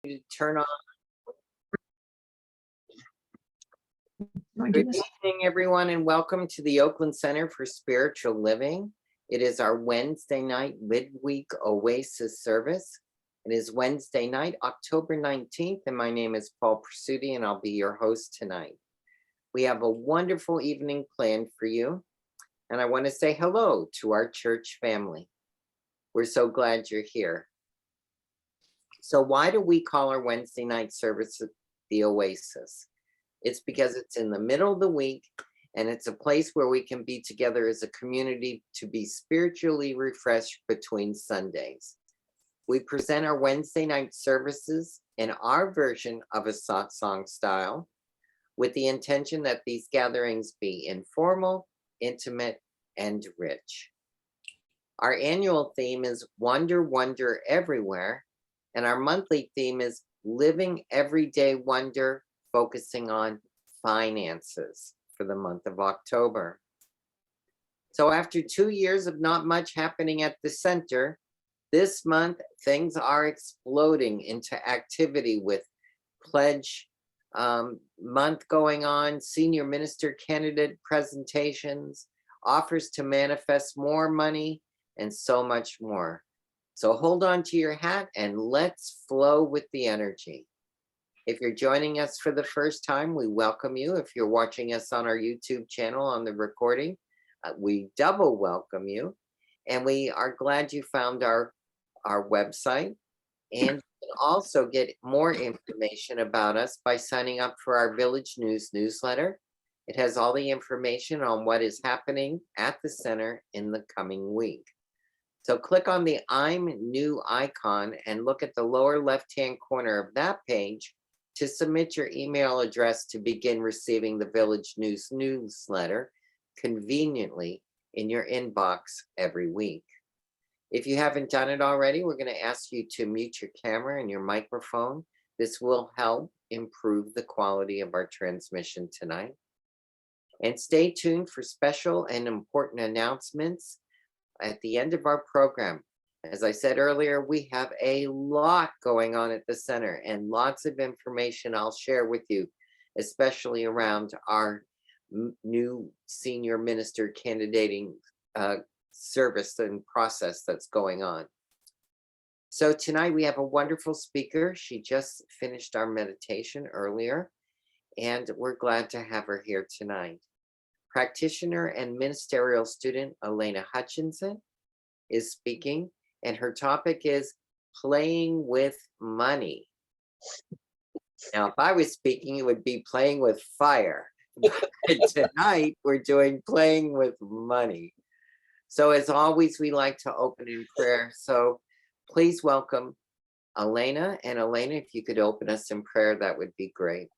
to turn on. Good evening, everyone, and welcome to the Oakland Center for Spiritual Living. It is our Wednesday night midweek Oasis service. It is Wednesday night, October 19th, and my name is Paul Pursuti, and I'll be your host tonight. We have a wonderful evening planned for you, and I want to say hello to our church family. We're so glad you're here. So why do we call our Wednesday night service the Oasis? It's because it's in the middle of the week, and it's a place where we can be together as a community to be spiritually refreshed between Sundays. We present our Wednesday night services in our version of a song style, with the intention that these gatherings be informal, intimate, and rich. Our annual theme is Wonder, Wonder Everywhere, and our monthly theme is Living Everyday Wonder, focusing on finances for the month of October. So after 2 years of not much happening at the center, this month things are exploding into activity with Pledge month going on, senior minister candidate presentations, offers to manifest more money, and so much more. So hold on to your hat and let's flow with the energy. If you're joining us for the first time, we welcome you. If you're watching us on our YouTube channel on the recording, we double welcome you. And we are glad you found our website. And you can also get more information about us by signing up for our Village News newsletter. It has all the information on what is happening at the center in the coming week. So click on the I'm New icon and look at the lower left-hand corner of that page to submit your email address to begin receiving the Village News newsletter conveniently in your inbox every week. If you haven't done it already, we're going to ask you to mute your camera and your microphone. This will help improve the quality of our transmission tonight. And stay tuned for special and important announcements at the end of our program. As I said earlier, we have a lot going on at the center and lots of information I'll share with you, especially around our new senior minister candidating service and process that's going on. So tonight we have a wonderful speaker. She just finished our meditation earlier, and we're glad to have her here tonight. Practitioner and ministerial student Alena Hutchinson is speaking, and her topic is playing with money. Now, if I was speaking, it would be playing with fire. But tonight, we're doing playing with money. So as always, we like to open in prayer. So please welcome Alena. And Alena, if you could open us in prayer, that would be great.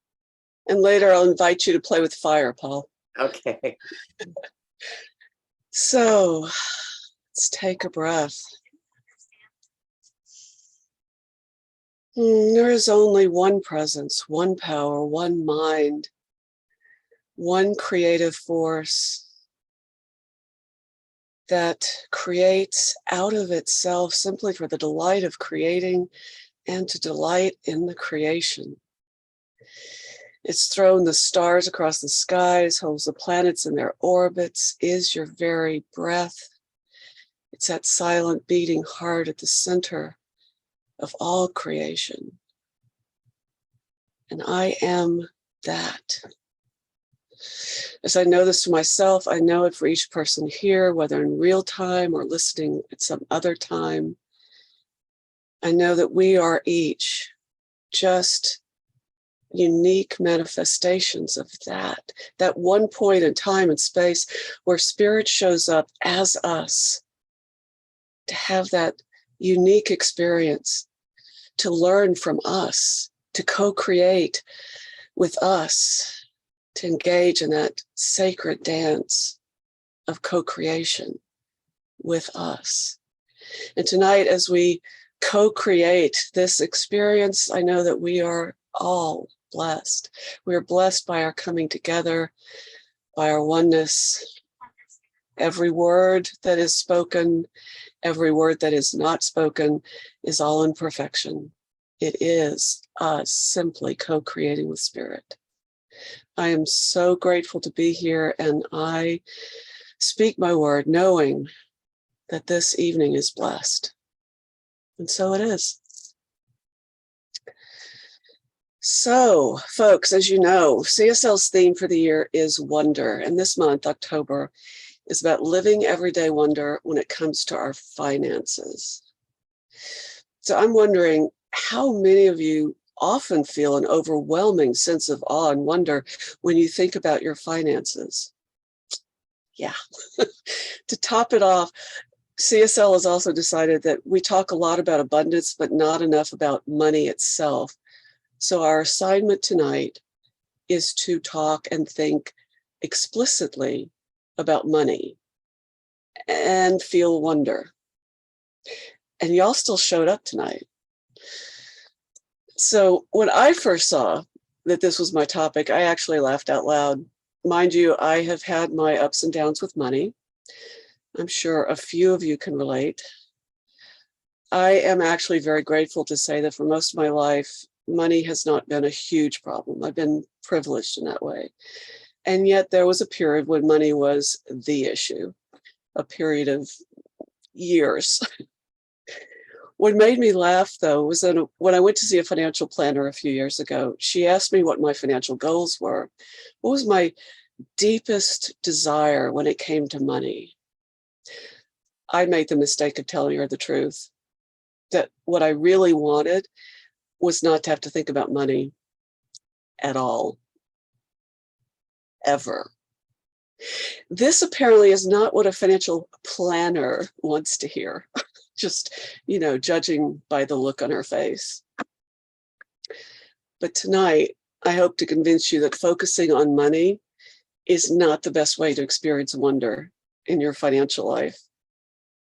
And later I'll invite you to play with fire, Paul. Okay. So let's take a breath. There is only one presence, one power, one mind, one creative force that creates out of itself simply for the delight of creating and to delight in the creation. It's thrown the stars across the skies, holds the planets in their orbits, is your very breath. It's that silent beating heart at the center of all creation. And I am that. As I know this for myself, I know it for each person here, whether in real time or listening at some other time. I know that we are each just unique manifestations of that one point in time and space where spirit shows up as us, to have that unique experience, to learn from us, to co-create with us, to engage in that sacred dance of co-creation with us. And tonight, as we co-create this experience, I know that we are all blessed. We are blessed by our coming together, by our oneness. Every word that is spoken, every word that is not spoken is all in perfection. It is us simply co-creating with Spirit. I am so grateful to be here, and I speak my word knowing that this evening is blessed. And so it is. So, folks, as you know, CSL's theme for the year is wonder. And this month, October, is about living everyday wonder when it comes to our finances. So I'm wondering how many of you often feel an overwhelming sense of awe and wonder when you think about your finances. Yeah. To top it off, CSL has also decided that we talk a lot about abundance, but not enough about money itself. So our assignment tonight is to talk and think explicitly about money and feel wonder. And y'all still showed up tonight. So when I first saw that this was my topic, I actually laughed out loud. Mind you, I have had my ups and downs with money. I'm sure a few of you can relate. I am actually very grateful to say that for most of my life, money has not been a huge problem. I've been privileged in that way. And yet there was a period when money was the issue, a period of years. What made me laugh, though, was that when I went to see a financial planner a few years ago, she asked me what my financial goals were. What was my deepest desire when it came to money? I made the mistake of telling her the truth, that what I really wanted was not to have to think about money at all, ever. This apparently is not what a financial planner wants to hear, just, judging by the look on her face. But tonight, I hope to convince you that focusing on money is not the best way to experience wonder in your financial life.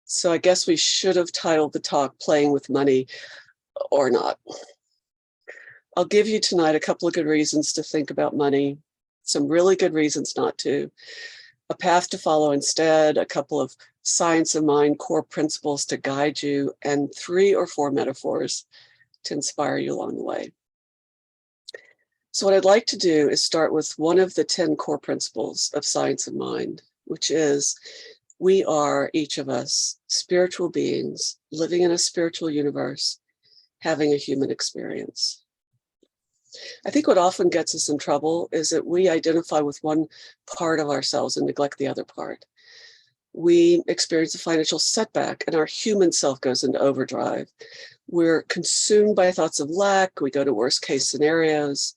So I guess we should have titled the talk Playing with Money or Not. I'll give you tonight a couple of good reasons to think about money, some really good reasons not to, a path to follow instead, a couple of science of mind core principles to guide you, and 3 or 4 metaphors to inspire you along the way. So what I'd like to do is start with one of the 10 core principles of science of mind, which is we are, each of us, spiritual beings living in a spiritual universe, having a human experience. I think what often gets us in trouble is that we identify with one part of ourselves and neglect the other part. We experience a financial setback and our human self goes into overdrive. We're consumed by thoughts of lack. We go to worst case scenarios.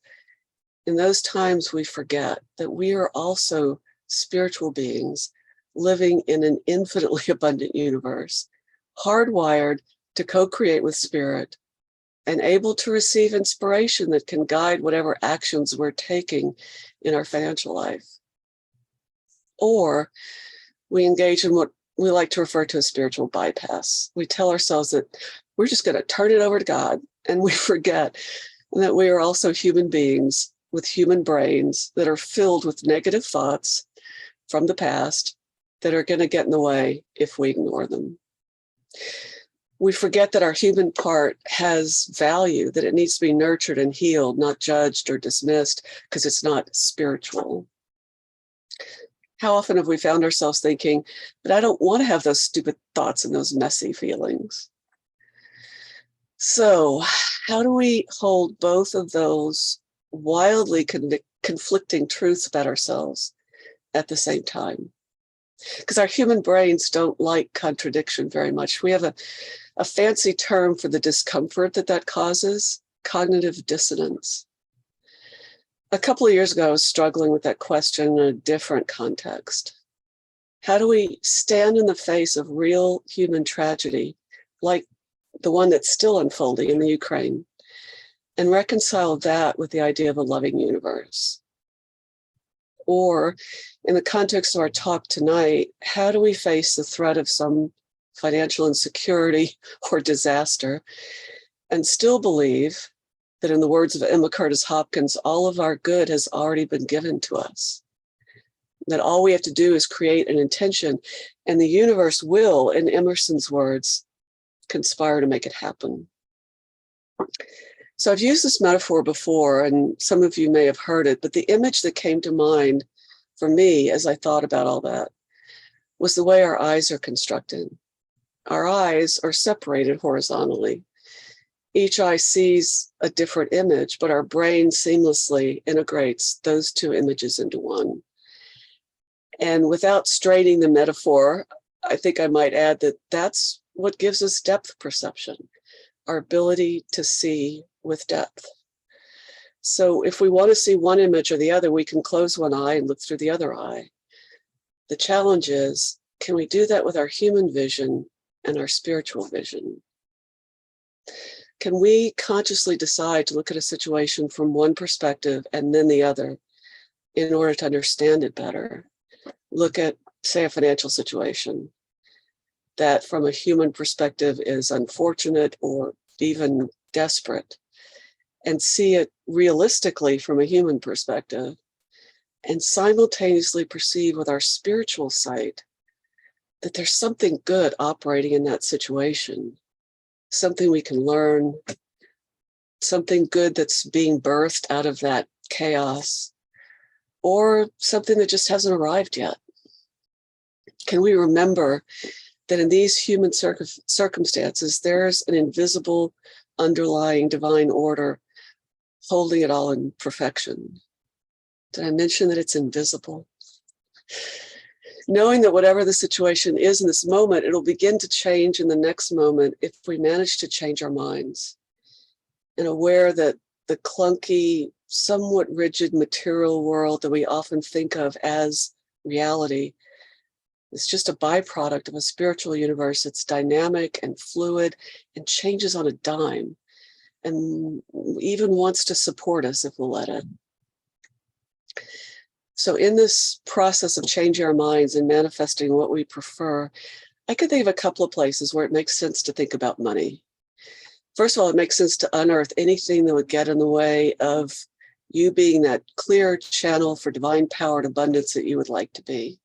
In those times, we forget that we are also spiritual beings living in an infinitely abundant universe, hardwired to co-create with Spirit, and able to receive inspiration that can guide whatever actions we're taking in our financial life. Or we engage in what we like to refer to as spiritual bypass. We tell ourselves that we're just going to turn it over to God, and we forget that we are also human beings with human brains that are filled with negative thoughts from the past that are going to get in the way if we ignore them. We forget that our human part has value, that it needs to be nurtured and healed, not judged or dismissed because it's not spiritual. How often have we found ourselves thinking, but I don't want to have those stupid thoughts and those messy feelings? So how do we hold both of those wildly conflicting truths about ourselves at the same time? Because our human brains don't like contradiction very much. We have a fancy term for the discomfort that causes, cognitive dissonance. A couple of years ago, I was struggling with that question in a different context. How do we stand in the face of real human tragedy, like the one that's still unfolding in the Ukraine, and reconcile that with the idea of a loving universe? Or in the context of our talk tonight, how do we face the threat of some financial insecurity or disaster and still believe that, in the words of Emma Curtis Hopkins, all of our good has already been given to us? That all we have to do is create an intention, and the universe will, in Emerson's words, conspire to make it happen. So I've used this metaphor before, and some of you may have heard it, but the image that came to mind for me as I thought about all that was the way our eyes are constructed. Our eyes are separated horizontally. Each eye sees a different image, but our brain seamlessly integrates those two images into one. And without straining the metaphor, I think I might add that that's what gives us depth perception, our ability to see with depth. So if we want to see one image or the other, we can close one eye and look through the other eye. The challenge is, can we do that with our human vision and our spiritual vision? Can we consciously decide to look at a situation from one perspective and then the other in order to understand it better? Look at, say, a financial situation that from a human perspective is unfortunate or even desperate, and see it realistically from a human perspective, and simultaneously perceive with our spiritual sight that there's something good operating in that situation, something we can learn, something good that's being birthed out of that chaos, or something that just hasn't arrived yet. Can we remember that in these human circumstances, there's an invisible underlying divine order holding it all in perfection? Did I mention that it's invisible? Knowing that whatever the situation is in this moment, it'll begin to change in the next moment if we manage to change our minds, and aware that the clunky, somewhat rigid material world that we often think of as reality is just a byproduct of a spiritual universe that's dynamic and fluid and changes on a dime, and even wants to support us if we'll let it. So in this process of changing our minds and manifesting what we prefer, I could think of a couple of places where it makes sense to think about money. First of all, it makes sense to unearth anything that would get in the way of you being that clear channel for divine power and abundance that you would like to be.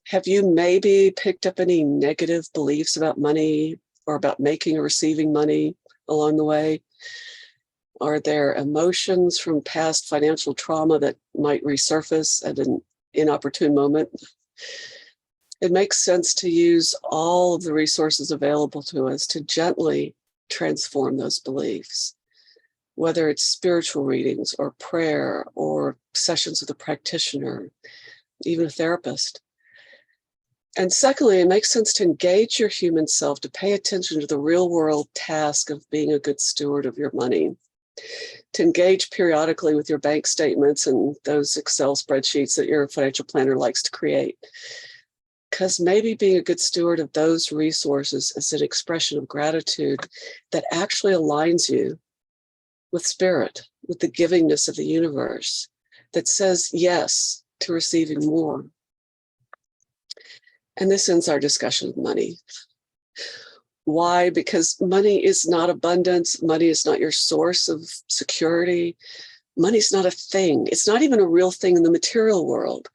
Have you maybe picked up any negative beliefs about money or about making or receiving money along the way? Are there emotions from past financial trauma that might resurface at an inopportune moment? It makes sense to use all of the resources available to us to gently transform those beliefs, whether it's spiritual readings or prayer or sessions with a practitioner, even a therapist. And secondly, it makes sense to engage your human self, to pay attention to the real world task of being a good steward of your money, to engage periodically with your bank statements and those Excel spreadsheets that your financial planner likes to create. Because maybe being a good steward of those resources is an expression of gratitude that actually aligns you with spirit, with the givingness of the universe, that says yes to receiving more. And this ends our discussion of money. Why? Because money is not abundance. Money is not your source of security. Money's not a thing. It's not even a real thing in the material world.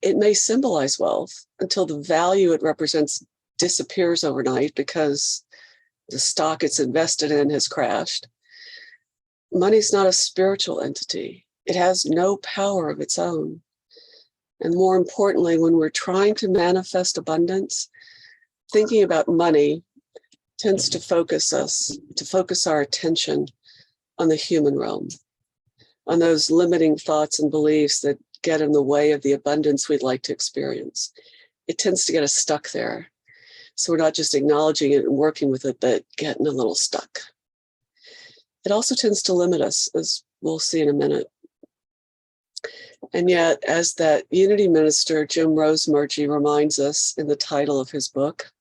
It may symbolize wealth until the value it represents disappears overnight because the stock it's invested in has crashed. Money's not a spiritual entity. It has no power of its own. And more importantly, when we're trying to manifest abundance, thinking about money tends to focus our attention on the human realm, on those limiting thoughts and beliefs that get in the way of the abundance we'd like to experience. It tends to get us stuck there. So we're not just acknowledging it and working with it, but getting a little stuck. It also tends to limit us, as we'll see in a minute. And yet, as that Unity minister, Jim Rosemergy, reminds us in the title of his book,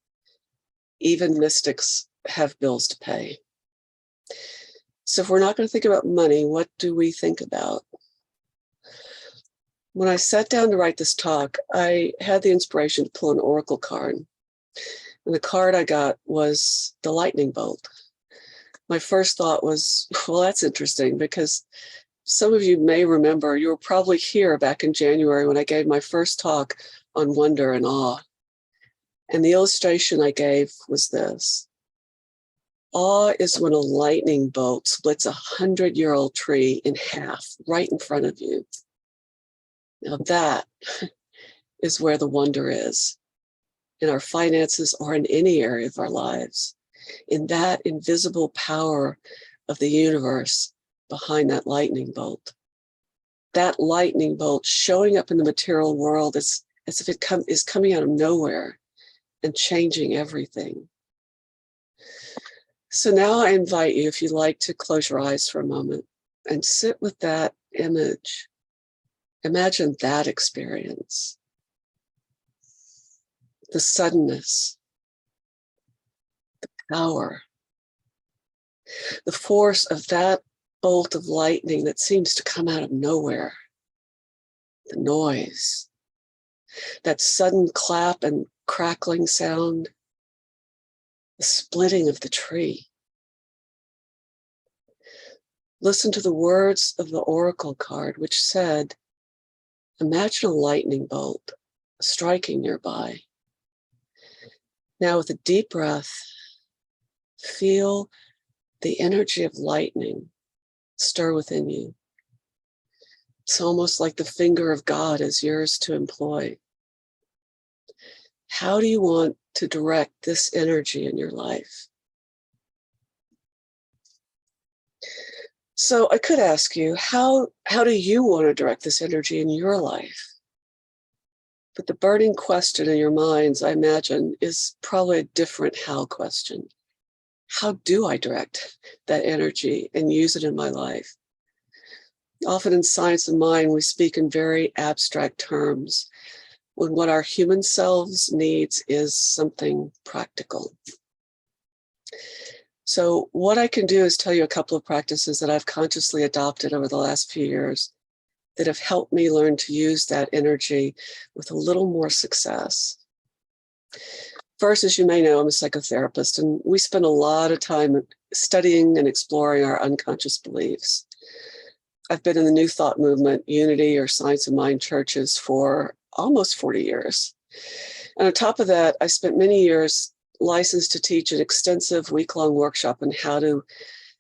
even mystics have bills to pay. So if we're not going to think about money, what do we think about? When I sat down to write this talk, I had the inspiration to pull an oracle card. And the card I got was the lightning bolt. My first thought was, well, that's interesting, because some of you may remember, you were probably here back in January when I gave my first talk on wonder and awe. And the illustration I gave was this. Awe is when a lightning bolt splits 100-year-old tree in half right in front of you. Now that is where the wonder is, in our finances or in any area of our lives, in that invisible power of the universe behind that lightning bolt. That lightning bolt showing up in the material world as if it is coming out of nowhere and changing everything. So now I invite you, if you'd like, to close your eyes for a moment and sit with that image. Imagine that experience, the suddenness, the power, the force of that bolt of lightning that seems to come out of nowhere, the noise, that sudden clap and crackling sound, the splitting of the tree. Listen to the words of the oracle card, which said, imagine a lightning bolt striking nearby. Now with a deep breath, feel the energy of lightning stir within you. It's almost like the finger of God is yours to employ. How do you want to direct this energy in your life? So I could ask you, how do you want to direct this energy in your life? But the burning question in your minds, I imagine, is probably a different how question. How do I direct that energy and use it in my life? Often in science and mind, we speak in very abstract terms when what our human selves needs is something practical. So what I can do is tell you a couple of practices that I've consciously adopted over the last few years that have helped me learn to use that energy with a little more success. First, as you may know, I'm a psychotherapist, and we spend a lot of time studying and exploring our unconscious beliefs. I've been in the New Thought movement, Unity, or Science of Mind churches for almost 40 years. And on top of that, I spent many years licensed to teach an extensive week-long workshop on how to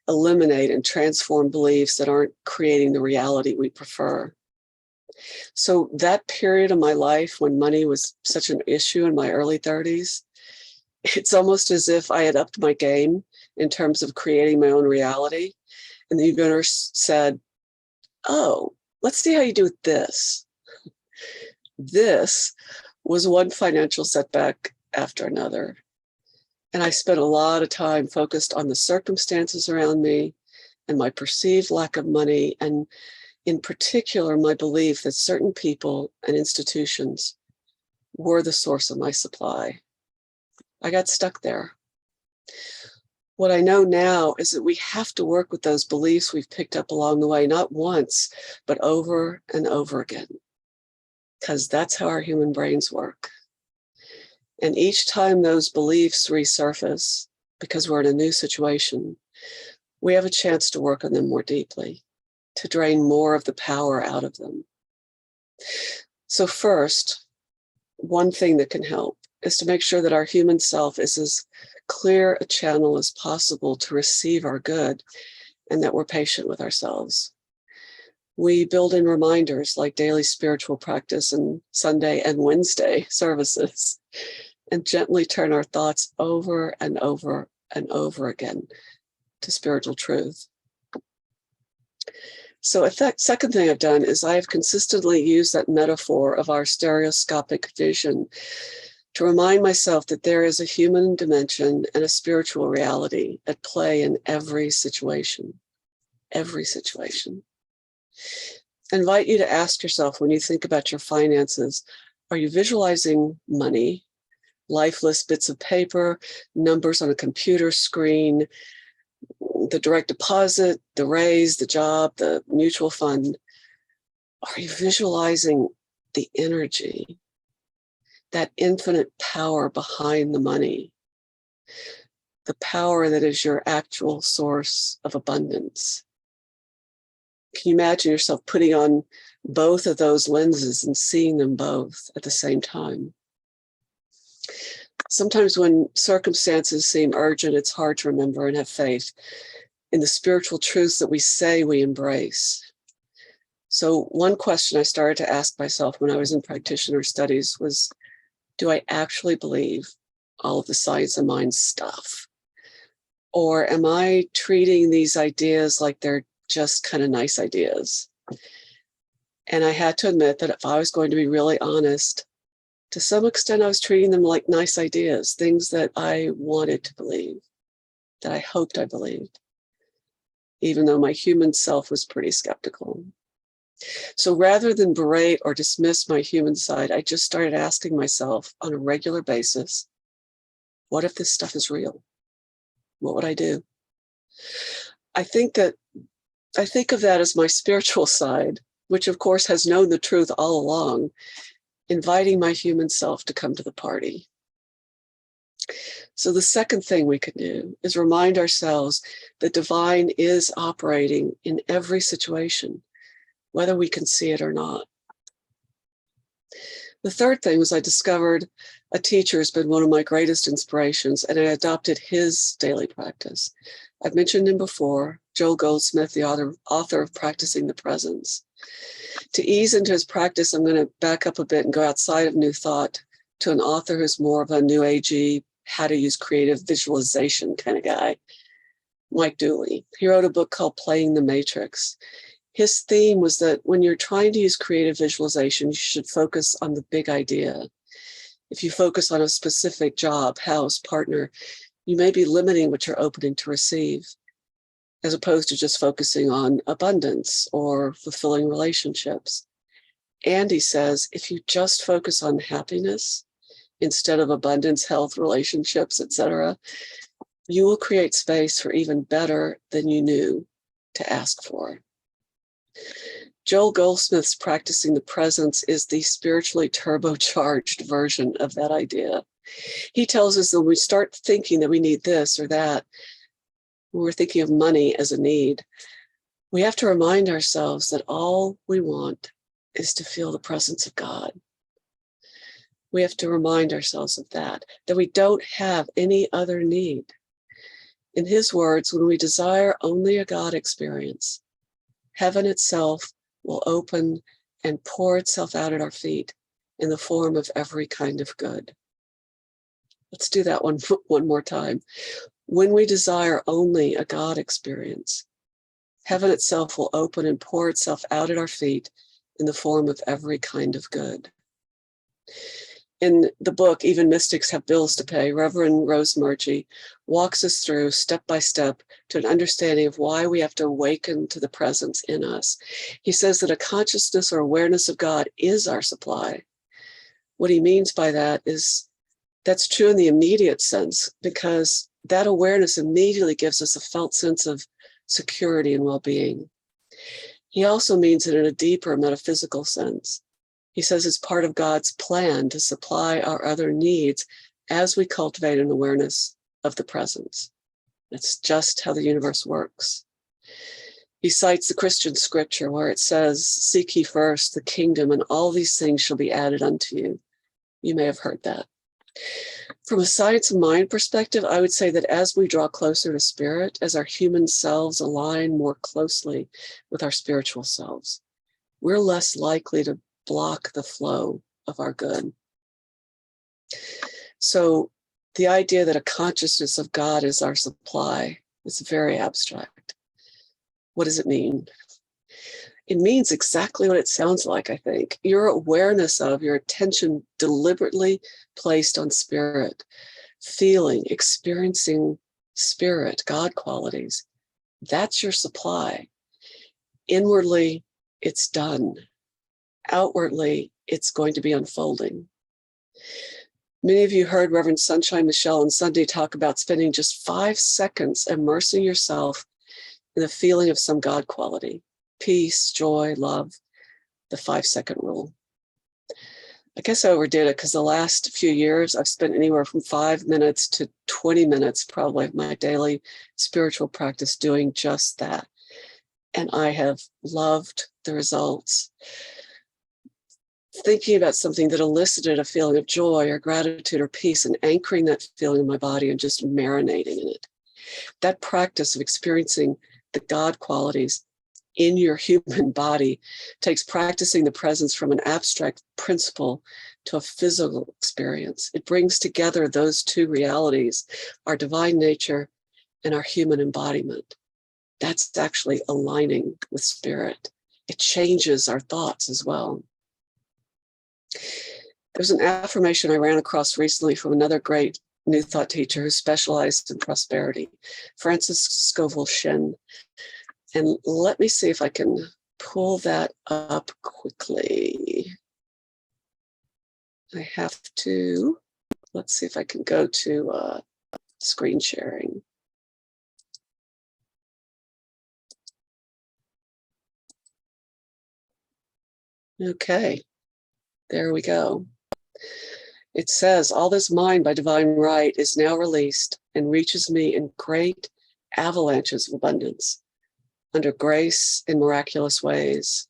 eliminate and transform beliefs that aren't creating the reality we prefer. So that period of my life when money was such an issue in my early 30s, it's almost as if I had upped my game in terms of creating my own reality. And the universe said, oh, let's see how you do with this. This was one financial setback after another. And I spent a lot of time focused on the circumstances around me and my perceived lack of money, and in particular, my belief that certain people and institutions were the source of my supply. I got stuck there. What I know now is that we have to work with those beliefs we've picked up along the way, not once, but over and over again, because that's how our human brains work. And each time those beliefs resurface, because we're in a new situation, we have a chance to work on them more deeply, to drain more of the power out of them. So first, one thing that can help is to make sure that our human self is as clear a channel as possible to receive our good, and that we're patient with ourselves. We build in reminders like daily spiritual practice and Sunday and Wednesday services, and gently turn our thoughts over and over and over again to spiritual truth. So a second thing I've done is I have consistently used that metaphor of our stereoscopic vision to remind myself that there is a human dimension and a spiritual reality at play in every situation. Every situation. I invite you to ask yourself, when you think about your finances, are you visualizing money, lifeless bits of paper, numbers on a computer screen, the direct deposit, the raise, the job, the mutual fund? Are you visualizing the energy, that infinite power behind the money, the power that is your actual source of abundance? Can you imagine yourself putting on both of those lenses and seeing them both at the same time? Sometimes when circumstances seem urgent, it's hard to remember and have faith in the spiritual truths that we say we embrace. So one question I started to ask myself when I was in practitioner studies was, do I actually believe all of the science of mind stuff? Or am I treating these ideas like they're just kind of nice ideas? And I had to admit that if I was going to be really honest, to some extent, I was treating them like nice ideas, things that I wanted to believe, that I hoped I believed, even though my human self was pretty skeptical. So rather than berate or dismiss my human side, I just started asking myself on a regular basis, what if this stuff is real? What would I do? I think of that as my spiritual side, which of course has known the truth all along, inviting my human self to come to the party. So the second thing we can do is remind ourselves that divine is operating in every situation, whether we can see it or not. The third thing was I discovered a teacher has been one of my greatest inspirations, and I adopted his daily practice. I've mentioned him before, Joel Goldsmith, the author of Practicing the Presence. To ease into his practice, I'm going to back up a bit and go outside of New Thought to an author who's more of a new agey, how to use creative visualization kind of guy, Mike Dooley. He wrote a book called Playing the Matrix. His theme was that when you're trying to use creative visualization, you should focus on the big idea. If you focus on a specific job, house, partner, you may be limiting what you're opening to receive, as opposed to just focusing on abundance or fulfilling relationships. And he says, if you just focus on happiness instead of abundance, health, relationships, etc., you will create space for even better than you knew to ask for. Joel Goldsmith's Practicing the Presence is the spiritually turbocharged version of that idea. He tells us that when we start thinking that we need this or that, when we're thinking of money as a need, we have to remind ourselves that all we want is to feel the presence of God. We have to remind ourselves of that we don't have any other need. In his words, when we desire only a God experience, heaven itself will open and pour itself out at our feet in the form of every kind of good. Let's do that one more time. When we desire only a God experience, heaven itself will open and pour itself out at our feet in the form of every kind of good. In the book, Even Mystics Have Bills to Pay, Reverend Rose Murchie walks us through step by step to an understanding of why we have to awaken to the presence in us. He says that a consciousness or awareness of God is our supply. What he means by that is that's true in the immediate sense, because that awareness immediately gives us a felt sense of security and well-being. He also means it in a deeper metaphysical sense. He says it's part of God's plan to supply our other needs as we cultivate an awareness of the presence. That's just how the universe works. He cites the Christian scripture where it says, "Seek ye first the kingdom, and all these things shall be added unto you." You may have heard that. From a science of mind perspective, I would say that as we draw closer to spirit, as our human selves align more closely with our spiritual selves, we're less likely to block the flow of our good. So the idea that a consciousness of God is our supply is very abstract. What does it mean? It means exactly what it sounds like, I think. Your awareness of, your attention deliberately placed on spirit, feeling, experiencing spirit, God qualities. That's your supply. Inwardly, it's done. Outwardly, it's going to be unfolding. Many of you heard Reverend Sunshine Michelle on Sunday talk about spending just 5 seconds immersing yourself in the feeling of some God quality. Peace, joy, love, the 5-second rule. I guess I overdid it because the last few years I've spent anywhere from 5 minutes to 20 minutes probably of my daily spiritual practice doing just that. And I have loved the results. thinking about something that elicited a feeling of joy or gratitude or peace, and anchoring that feeling in my body and just marinating in it. That practice of experiencing the God qualities in your human body takes practicing the presence from an abstract principle to a physical experience. It brings together those two realities, our divine nature and our human embodiment. That's actually aligning with spirit. It changes our thoughts as well. There's an affirmation I ran across recently from another great New Thought teacher who specialized in prosperity, Francis Scoville Shen. And let me see if I can pull that up quickly. I have to, let's see if I can go to screen sharing. Okay, there we go. It says, all this mine by divine right is now released and reaches me in great avalanches of abundance, under grace in miraculous ways.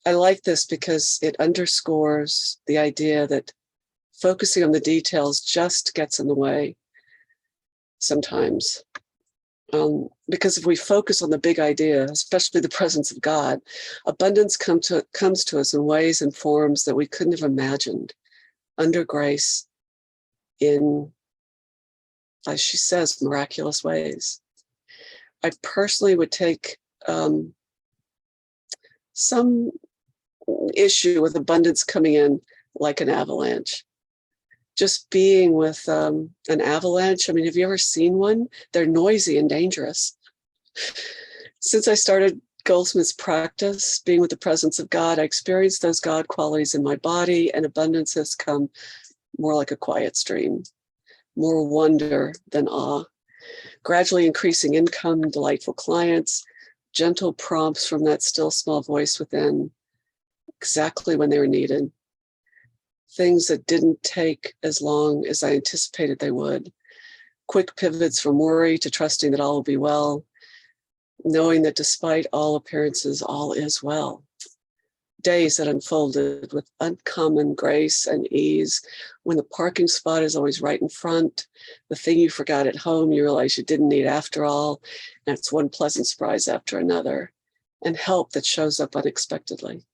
I like this because it underscores the idea that focusing on the details just gets in the way sometimes. Because if we focus on the big idea, especially the presence of God, abundance comes to us in ways and forms that we couldn't have imagined, under grace, in, as she says, miraculous ways. I personally would take some issue with abundance coming in like an avalanche. Just being with an avalanche, I mean, have you ever seen one? They're noisy and dangerous. Since I started Goldsmith's practice, being with the presence of God, I experienced those God qualities in my body, and abundance has come more like a quiet stream, more wonder than awe, gradually increasing income, delightful clients, gentle prompts from that still small voice within, exactly when they were needed. Things that didn't take as long as I anticipated they would. Quick pivots from worry to trusting that all will be well, knowing that despite all appearances, all is well. Days that unfolded with uncommon grace and ease. When the parking spot is always right in front, the thing you forgot at home, you realize you didn't need after all, and it's one pleasant surprise after another, and help that shows up unexpectedly.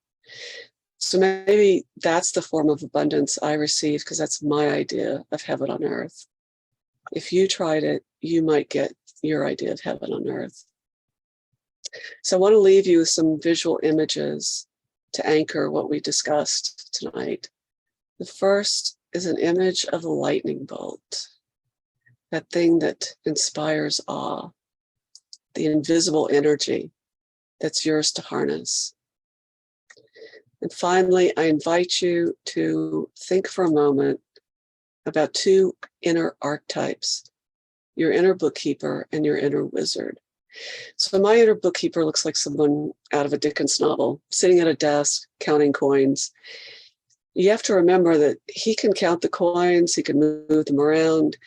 So maybe that's the form of abundance I receive, because that's my idea of heaven on earth. If you tried it, you might get your idea of heaven on earth. So I want to leave you with some visual images to anchor what we discussed tonight. The first is an image of a lightning bolt, that thing that inspires awe, the invisible energy that's yours to harness. And finally, I invite you to think for a moment about two inner archetypes, your inner bookkeeper and your inner wizard. So my inner bookkeeper looks like someone out of a Dickens novel, sitting at a desk, counting coins. You have to remember that he can count the coins, he can move them around,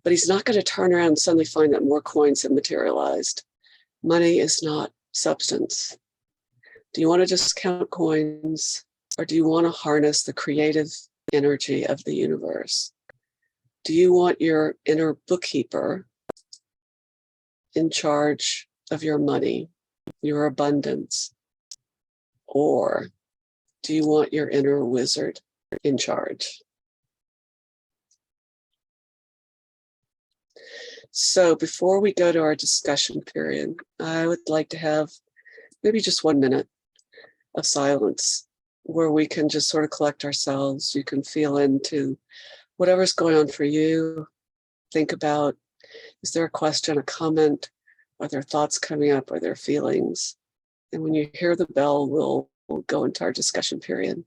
but he's not going to turn around and suddenly find that more coins have materialized. Money is not substance. Do you want to just count coins, or do you want to harness the creative energy of the universe? Do you want your inner bookkeeper in charge of your money, your abundance? Or do you want your inner wizard in charge? So before we go to our discussion period, I would like to have maybe just 1 minute of silence where we can just sort of collect ourselves. You can feel into whatever's going on for you. Think about, is there a question, a comment? Are there thoughts coming up? Are there feelings? And when you hear the bell, we'll go into our discussion period.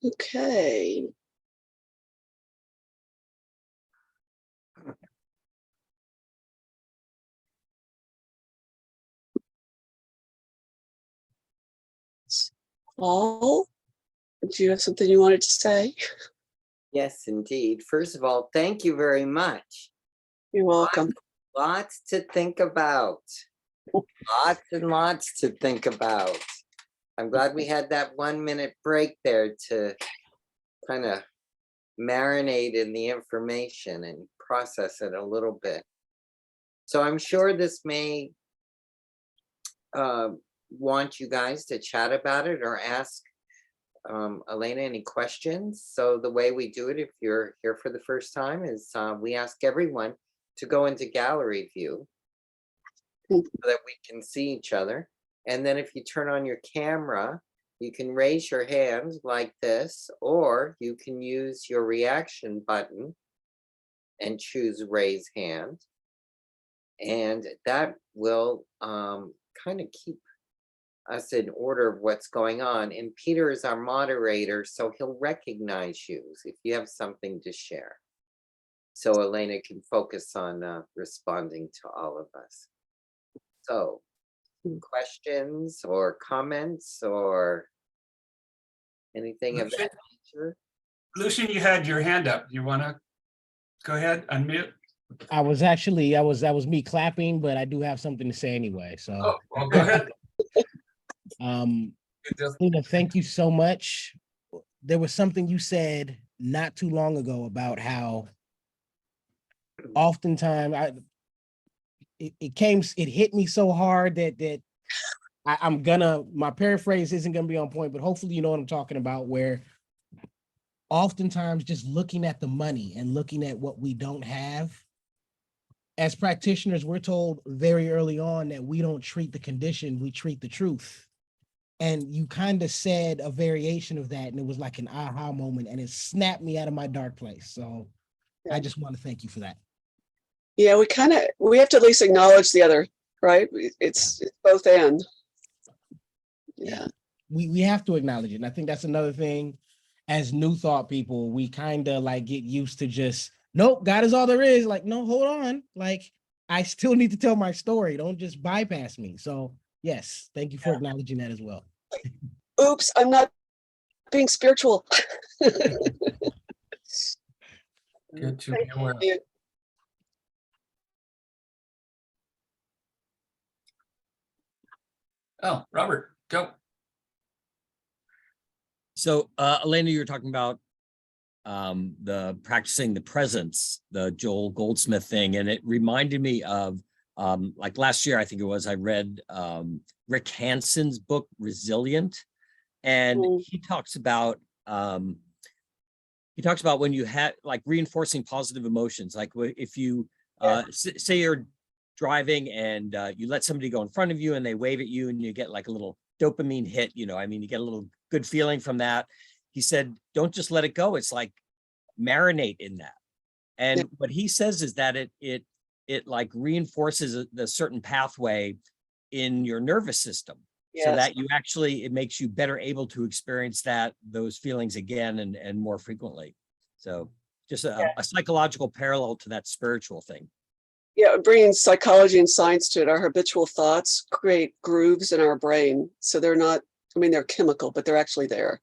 Okay. Paul, do you have something you wanted to say? Yes, indeed. First of all, thank you very much. You're welcome. Lots to think about. Lots and lots to think about. I'm glad we had that 1-minute break there to kind of marinate in the information and process it a little bit. So I'm sure this may want you guys to chat about it or ask Alena any questions. So the way we do it, if you're here for the first time, is we ask everyone to go into gallery view so that we can see each other. And then if you turn on your camera, you can raise your hand like this, or you can use your reaction button and choose raise hand. And that will kind of keep us in order of what's going on. And Peter is our moderator, so he'll recognize you if you have something to share. So Alena can focus on responding to all of us. So questions or comments or anything of that nature? Lucian, you had your hand up. You want to go ahead, unmute? That was me clapping, but I do have something to say anyway. So, Oh, well, go ahead. Lena, thank you so much. There was something you said not too long ago about how oftentimes it hit me so hard that my paraphrase isn't gonna be on point, but hopefully you know what I'm talking about, where oftentimes just looking at the money and looking at what we don't have, as practitioners, we're told very early on that we don't treat the condition, we treat the truth. And you kind of said a variation of that, and it was like an aha moment, and it snapped me out of my dark place. So I just want to thank you for that. Yeah, we have to at least acknowledge the other, right? It's both and. Yeah. We have to acknowledge it. And I think that's another thing, as new thought people, we kind of like get used to just, nope, God is all there is. Like, no, hold on. Like, I still need to tell my story. Don't just bypass me. So yes, thank you for acknowledging that as well. Oops, I'm not being spiritual. Good to be aware. Oh, Robert, go. So, Alena, you were talking about the practicing the presence, the Joel Goldsmith thing, and it reminded me of like last year, I think it was, I read Rick Hanson's book, Resilient, and he talks about when you had like reinforcing positive emotions, like if you say you're driving and you let somebody go in front of you and they wave at you and you get like a little dopamine hit, you know, I mean, you get a little good feeling from that. He said, don't just let it go. It's like marinate in that. And what he says is that it like reinforces the certain pathway in your nervous system, so that you actually, it makes you better able to experience those feelings again and more frequently. So just a psychological parallel to that spiritual thing. Yeah, bringing psychology and science to it. Our habitual thoughts create grooves in our brain. So they're not, I mean, they're chemical, but they're actually there.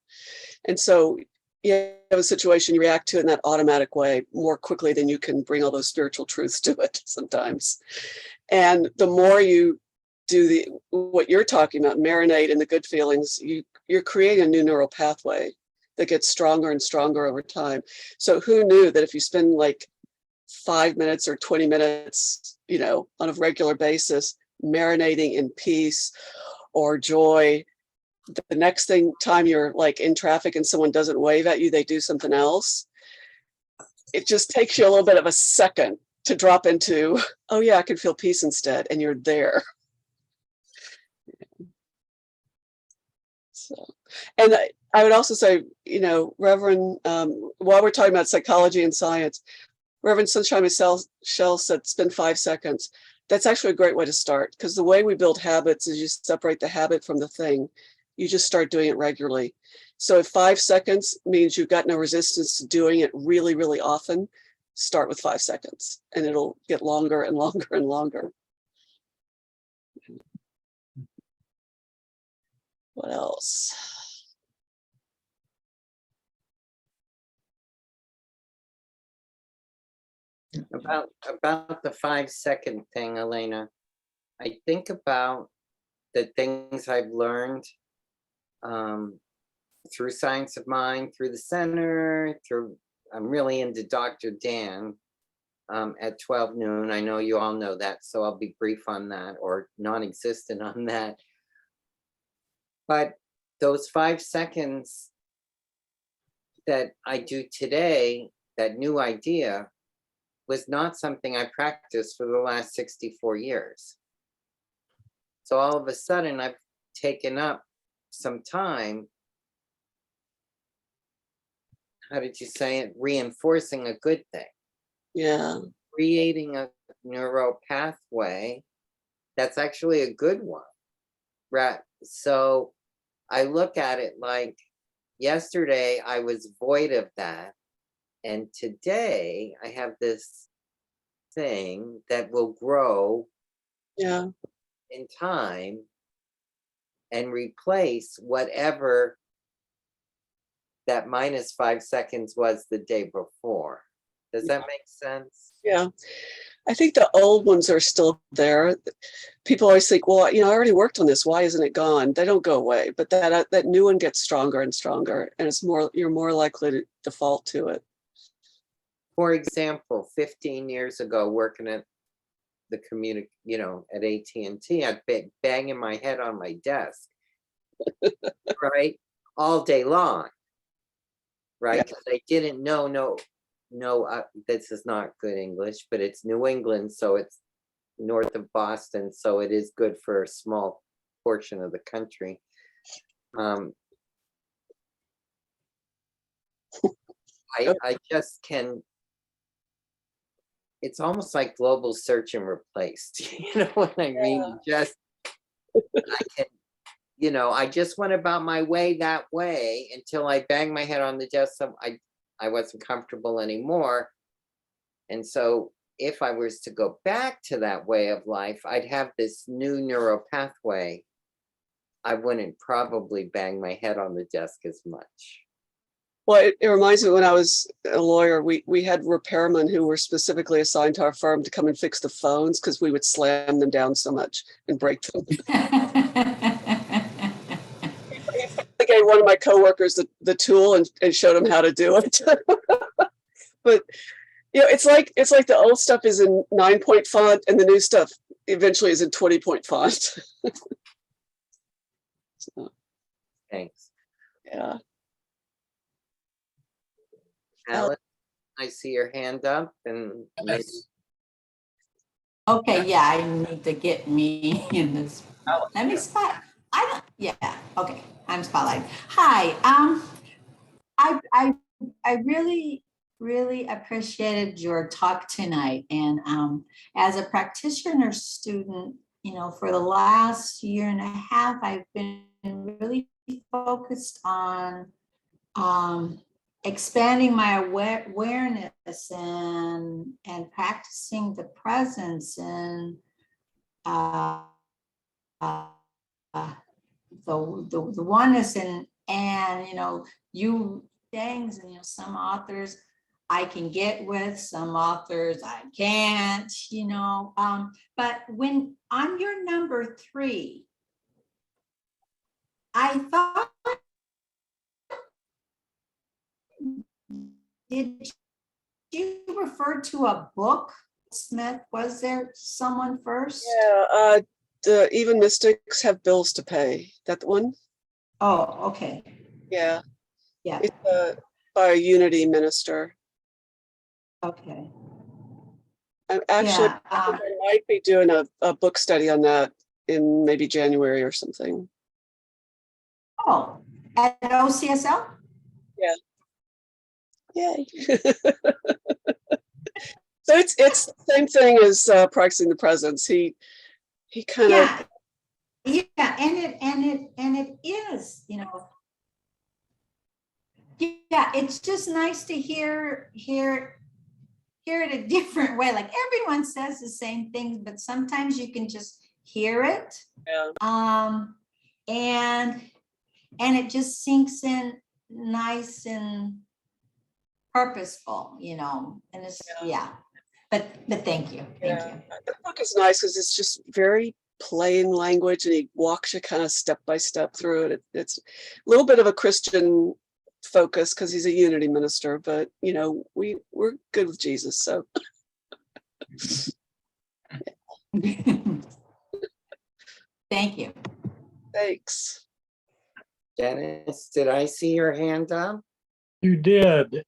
And so you have a situation, you react to it in that automatic way more quickly than you can bring all those spiritual truths to it sometimes. And the more you do what you're talking about, marinate in the good feelings, you're creating a new neural pathway that gets stronger and stronger over time. So who knew that if you spend like 5 minutes or 20 minutes, you know, on a regular basis, marinating in peace or joy, the next time you're like in traffic and someone doesn't wave at you, they do something else. It just takes you a little bit of a second to drop into, oh yeah, I can feel peace instead, and you're there. So, and I would also say, you know, Reverend, while we're talking about psychology and science, Reverend Sunshine Michelle said, spend 5 seconds. That's actually a great way to start, because the way we build habits is you separate the habit from the thing. You just start doing it regularly. So if 5 seconds means you've got no resistance to doing it really, really often, start with 5 seconds and it'll get longer and longer and longer. What else? About the 5 second thing, Alena, I think about the things I've learned through Science of Mind, through the center, I'm really into Dr. Dan at 12 noon. I know you all know that, so I'll be brief on that, or non-existent on that. But those 5 seconds that I do today, that new idea, was not something I practiced for the last 64 years. So all of a sudden I've taken up some time, how did you say it? Reinforcing a good thing. Yeah. Creating a neural pathway that's actually a good one. Right. So I look at it like yesterday I was void of that. And today I have this thing that will grow Yeah. in time and replace whatever that minus 5 seconds was the day before. Does that make sense? Yeah. I think the old ones are still there. People always think, well, you know, I already worked on this. Why isn't it gone? They don't go away, but that new one gets stronger and stronger, and you're more likely to default to it. For example, 15 years ago, working at the at AT&T, I'd be banging my head on my desk, right, all day long, right? Yeah. Because I didn't know, this is not good English, but it's New England, so it's north of Boston, so it is good for a small portion of the country. I just can. It's almost like global search and replaced. You know what I mean? Just I can, I just went about my way that way until I banged my head on the desk. So I wasn't comfortable anymore. And so if I was to go back to that way of life, I'd have this new neural pathway. I wouldn't probably bang my head on the desk as much. Well, it reminds me when I was a lawyer, we had repairmen who were specifically assigned to our firm to come and fix the phones because we would slam them down so much and break them. I gave one of my coworkers the tool and showed him how to do it. But it's like the old stuff is in 9-point font and the new stuff eventually is in 20-point font. So, Thanks. yeah. Alice, I see your hand up and maybe Okay, yeah, I need to get me in this. Let me spot. Okay, I'm spotlight. Hi, I really, really appreciated your talk tonight. And as a practitioner student, for the last year and a half, I've been really focused on expanding my awareness and practicing the presence and the oneness and you things and some authors I can get with, some authors I can't, but when on your number 3, I thought, did you refer to a book, Smith? Was there someone first? Yeah, the Even Mystics Have Bills to Pay. That one? Oh, okay. Yeah. Yeah. It's by a Unity minister. Okay. I'm actually, Yeah, I might be doing a book study on that in maybe January or something. Oh, at OCSL? Yeah. Yay. So it's the same thing as practicing the presence. He kind of Yeah, and it is, you know. Yeah, it's just nice to hear it a different way. Like everyone says the same things, but sometimes you can just hear it. Yeah. And it just sinks in nice and purposeful, you know, and it's, yeah. But thank you. Thank you. The book is nice because it's just very plain language and he walks you kind of step by step through it. It's a little bit of a Christian focus because he's a unity minister, but you know, we're good with Jesus. So Thank you. thanks. Dennis, did I see your hand up? You did.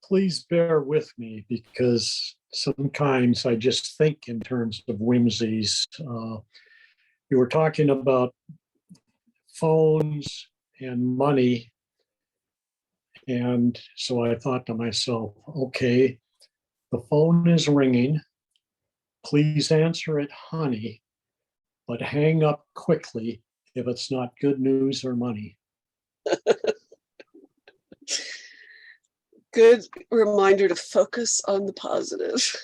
Please bear with me because sometimes I just think in terms of whimsies. You were talking about phones and money. And so I thought to myself, okay, the phone is ringing. Please answer it, honey, but hang up quickly if it's not good news or money. Good reminder to focus on the positive.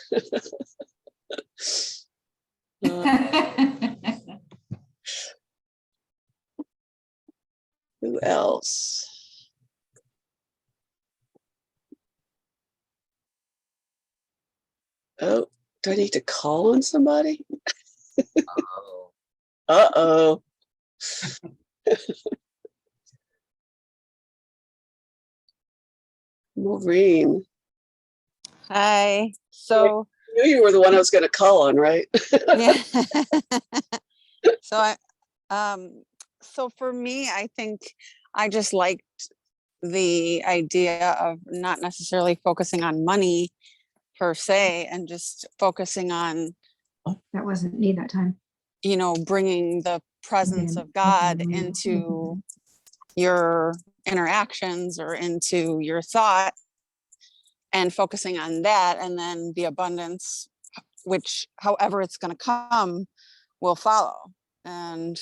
Who else? Oh, do I need to call on somebody? Oh, Uh-oh. Maureen, Hi. So, I knew you were the one I was going to call on, right? yeah. So so for me, I think I just liked the idea of not necessarily focusing on money per se, and just focusing on, That wasn't me that time. you know, bringing the presence of God into your interactions or into your thought, and focusing on that, and then the abundance, which however it's going to come, will follow. And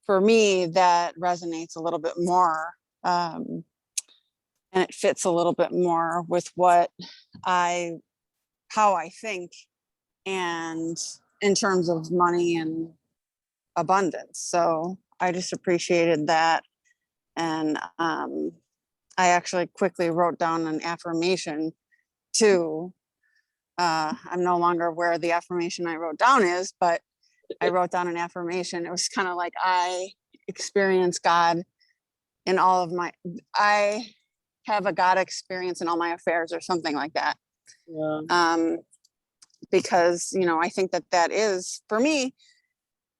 for me, that resonates a little bit more, and it fits a little bit more with how I think, and in terms of money and abundance. So I just appreciated that. And I actually quickly wrote down an affirmation too. I'm no longer where the affirmation I wrote down is, but I wrote down an affirmation. It was kind of like, I experience God in all of I have a God experience in all my affairs, or something like that. Yeah. Because, you know, I think that is for me,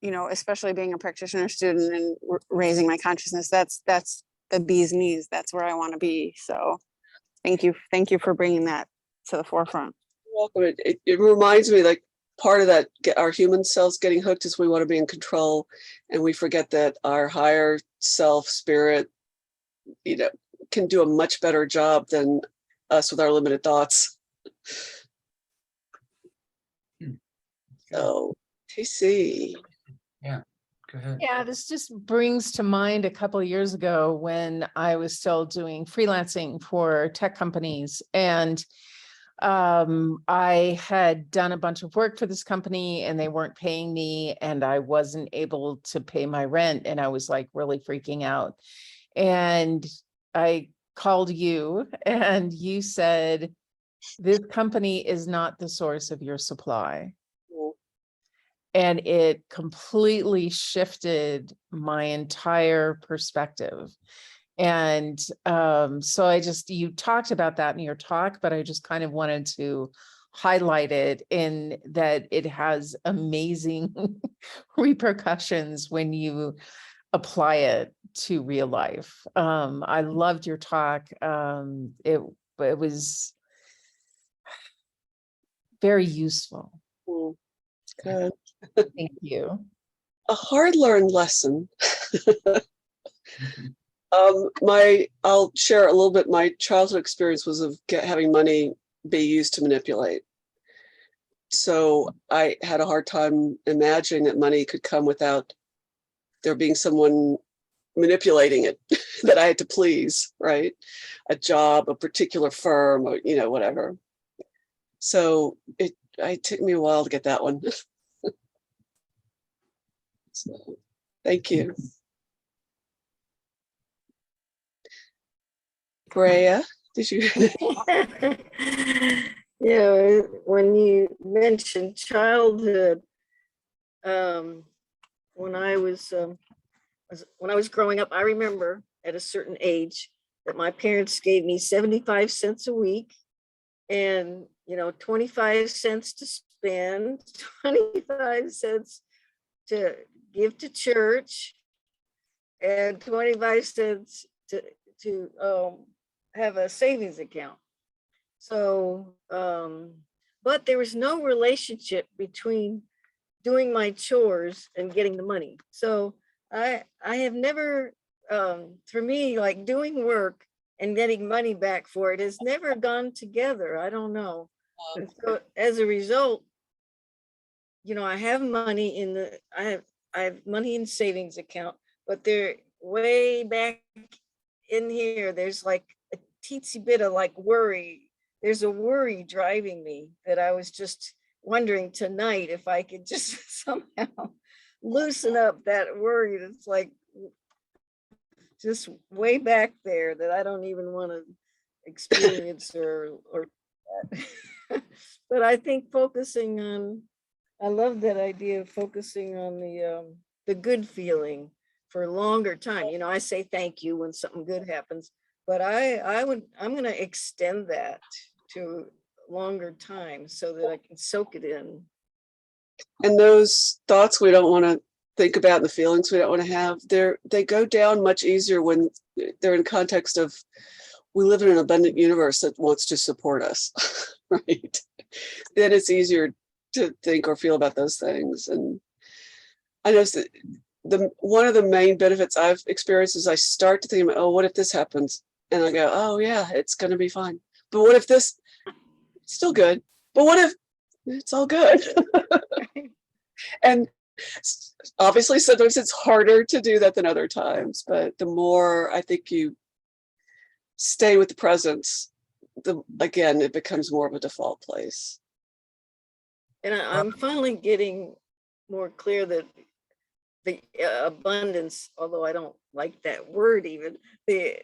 you know, especially being a practitioner student and raising my consciousness, that's the bee's knees. That's where I want to be. So thank you for bringing that to the forefront. You're welcome. It reminds me, like, part of that, our human selves getting hooked is we want to be in control, and we forget that our higher self, spirit, you know, can do a much better job than us with our limited thoughts. So, TC. Yeah, go ahead. Yeah, this just brings to mind a couple of years ago when I was still doing freelancing for tech companies, and I had done a bunch of work for this company and they weren't paying me, and I wasn't able to pay my rent, and I was like really freaking out. And I called you and you said, this company is not the source of your supply. And it completely shifted my entire perspective. And so you talked about that in your talk, but I just kind of wanted to highlight it in that it has amazing repercussions when you apply it to real life. I loved your talk. It was very useful. Good. Thank you. A hard-learned lesson. I'll share a little bit. My childhood experience was of having money be used to manipulate. So I had a hard time imagining that money could come without there being someone manipulating it that I had to please, right? A job, a particular firm, or, you know, whatever. So it took me a while to get that one. So, thank you. Freya, did you? Yeah, when you mentioned childhood, when I was growing up, I remember at a certain age that my parents gave me 75 cents a week and, 25 cents to spend, 25 cents to give to church, and 25 cents to have a savings account. So, but there was no relationship between doing my chores and getting the money. So I have never, for me, like doing work and getting money back for it has never gone together. I don't know. And so as a result, I have money I have money in savings account, but they're way back in here. There's like a teensy bit of like worry. There's a worry driving me that I was just wondering tonight if I could just somehow loosen up that worry that's like just way back there that I don't even want to experience or but I think focusing on, I love that idea of focusing on the good feeling for a longer time. I say thank you when something good happens, but I'm going to extend that to longer time so that I can soak it in. And those thoughts we don't want to think about, and the feelings we don't want to have, they go down much easier when they're in context of we live in an abundant universe that wants to support us, right? Then it's easier to think or feel about those things. And I know that one of the main benefits I've experienced is I start to think, oh, what if this happens? And I go, oh yeah, it's going to be fine. But what if this? It's still good. But what if it's all good? And obviously sometimes it's harder to do that than other times, but the more I think you stay with the presence, again, it becomes more of a default place. And I'm finally getting more clear that the abundance, although I don't like that word even, the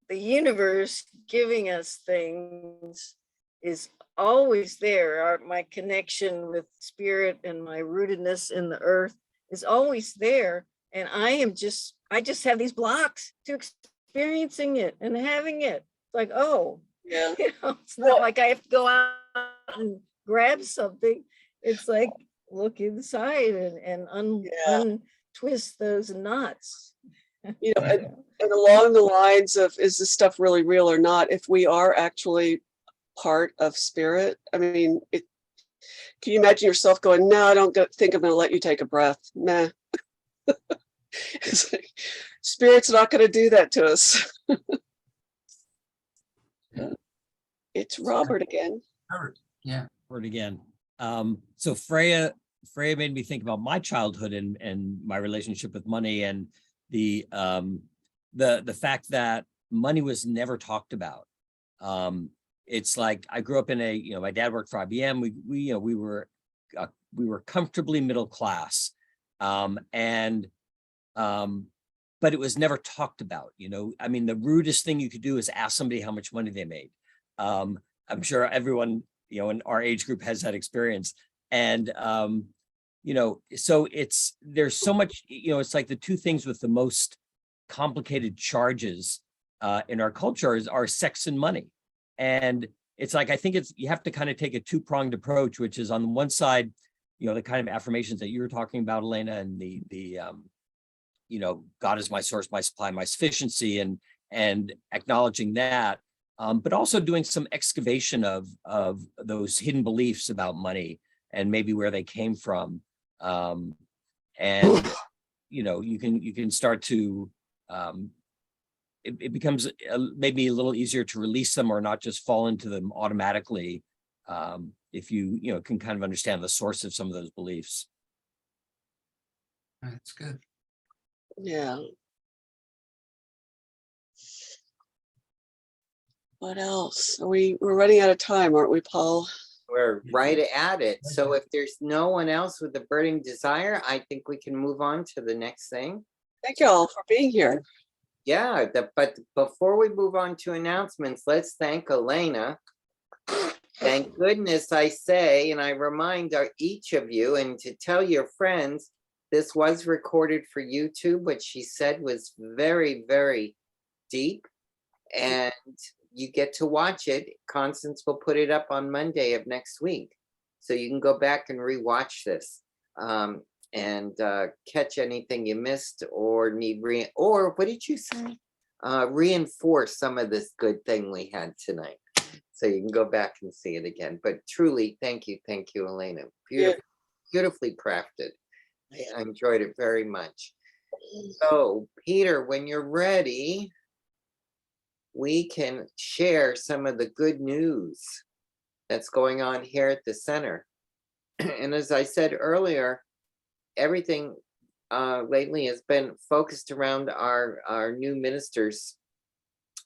universe giving us things is always there. My connection with spirit and my rootedness in the earth is always there. And I just have these blocks to experiencing it and having it. Like, oh, yeah, it's not like I have to go out and grab something. It's like look inside and untwist those knots. And along the lines of, is this stuff really real or not? If we are actually part of spirit, I mean, can you imagine yourself going, no, I don't think I'm going to let you take a breath. Nah. It's like, spirit's not going to do that to us. It's Robert again. Robert, yeah. Robert again. So Freya made me think about my childhood and my relationship with money, and the fact that money was never talked about. It's like I grew up in my dad worked for IBM. We were comfortably middle class, but it was never talked about. I mean, the rudest thing you could do is ask somebody how much money they made. I'm sure everyone in our age group has that experience, and so there's so much. It's like the two things with the most complicated charges in our culture are sex and money. And it's like, I think you have to kind of take a two-pronged approach, which is on the one side, the kind of affirmations that you were talking about, Alena, and the God is my source, my supply, my sufficiency, and acknowledging that, but also doing some excavation of those hidden beliefs about money and maybe where they came from. And you can start to it becomes maybe a little easier to release them or not just fall into them automatically. if you, you know, can kind of understand the source of some of those beliefs. That's good. Yeah. What else? We're running out of time, aren't we, Paul? We're right at it. So if there's no one else with a burning desire, I think we can move on to the next thing. Thank you all for being here. Yeah, but before we move on to announcements, let's thank Alena. Thank goodness I say, and I remind each of you, and to tell your friends, this was recorded for YouTube, what she said was very, very deep, and you get to watch it. Constance will put it up on Monday of next week. So you can go back and rewatch this and catch anything you missed or need or what did you say? Reinforce some of this good thing we had tonight. So you can go back and see it again. But truly, thank you, Alena. Beautiful, beautifully crafted. I enjoyed it very much. So Peter, when you're ready, we can share some of the good news that's going on here at the center. And as I said earlier, everything lately has been focused around our new minister's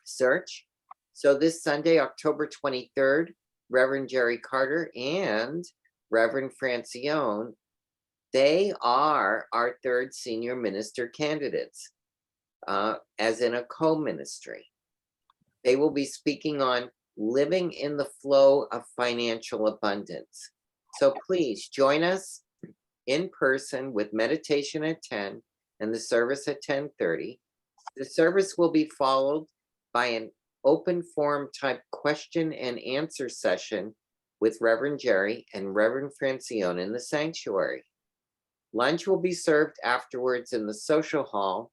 search. So this Sunday, October 23rd, Reverend Jerry Carter and Reverend Francione, they are our third senior minister candidates, as in a co-ministry. They will be speaking on living in the flow of financial abundance. So please join us in person with meditation at 10 and the service at 10:30. The service will be followed by an open forum type question and answer session with Reverend Jerry and Reverend Francione in the sanctuary. Lunch will be served afterwards in the social hall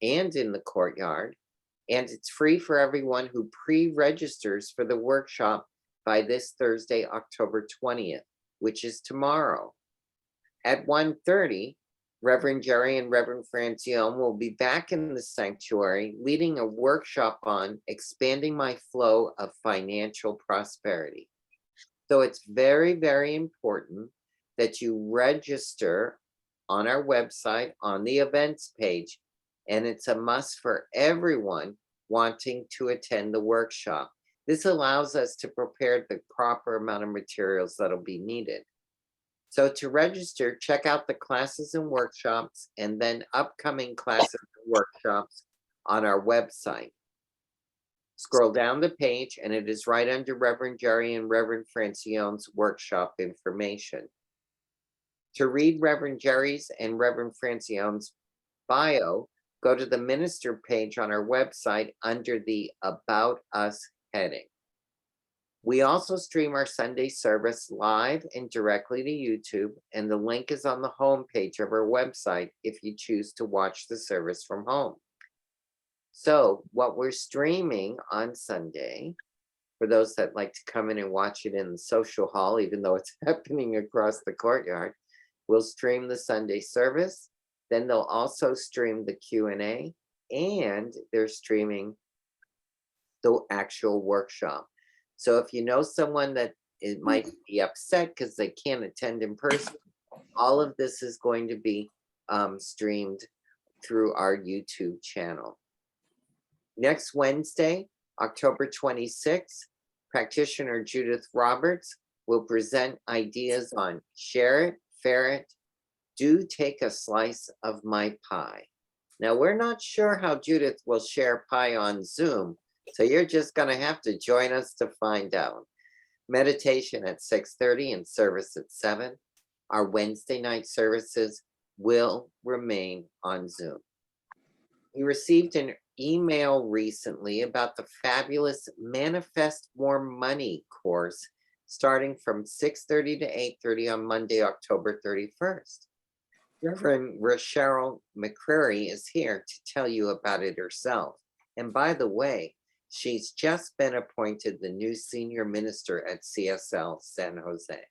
and in the courtyard. And it's free for everyone who pre-registers for the workshop by this Thursday, October 20th, which is tomorrow. At 1:30, Reverend Jerry and Reverend Francione will be back in the sanctuary leading a workshop on expanding my flow of financial prosperity. So it's very, very important that you register on our website on the events page. And it's a must for everyone wanting to attend the workshop. This allows us to prepare the proper amount of materials that'll be needed. So to register, check out the classes and workshops and then upcoming classes and workshops on our website. Scroll down the page and it is right under Reverend Jerry and Reverend Francione's workshop information. To read Reverend Jerry's and Reverend Francione's bio, go to the minister page on our website under the About Us heading. We also stream our Sunday service live and directly to YouTube, and the link is on the home page of our website if you choose to watch the service from home. So what we're streaming on Sunday, for those that like to come in and watch it in the social hall, even though it's happening across the courtyard, we'll stream the Sunday service. Then they'll also stream the Q&A, and they're streaming the actual workshop. So if you know someone that it might be upset because they can't attend in person, all of this is going to be streamed through our YouTube channel. Next Wednesday, October 26th, practitioner Judith Roberts will present ideas on share it, ferret, do take a slice of my pie. Now, we're not sure how Judith will share pie on Zoom, so you're just going to have to join us to find out. Meditation at 6:30 and service at 7. Our Wednesday night services will remain on Zoom. We received an email recently about the fabulous Manifest More Money course starting from 6:30 to 8:30 on Monday, October 31st. Reverend Cheryl McCrary is here to tell you about it herself. And by the way, she's just been appointed the new senior minister at CSL San Jose.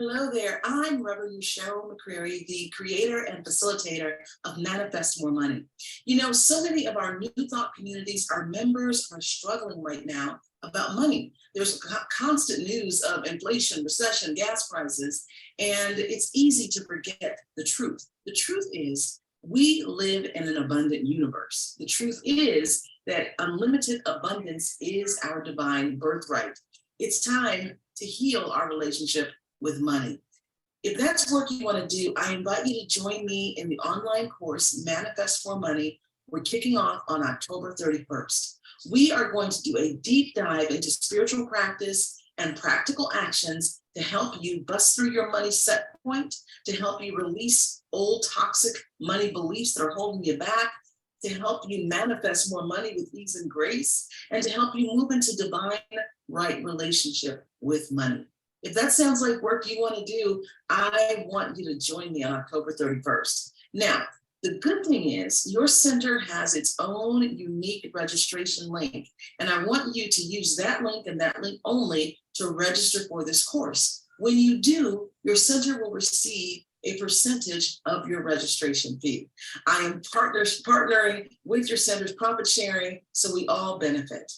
Hello there. I'm Reverend Cheryl McCreary, the creator and facilitator of Manifest More Money. You know, so many of our New Thought communities, our members are struggling right now about money. There's constant news of inflation, recession, gas prices, and it's easy to forget the truth. The truth is we live in an abundant universe. The truth is that unlimited abundance is our divine birthright. It's time to heal our relationship with money. If that's work you want to do, I invite you to join me in the online course, Manifest for Money. We're kicking off on October 31st. We are going to do a deep dive into spiritual practice and practical actions to help you bust through your money set point, to help you release old toxic money beliefs that are holding you back, to help you manifest more money with ease and grace, and to help you move into divine right relationship with money. If that sounds like work you want to do, I want you to join me on October 31st. Now, the good thing is your center has its own unique registration link, and I want you to use that link and that link only to register for this course. When you do, your center will receive a percentage of your registration fee. I am partnering with your center's profit sharing, so we all benefit.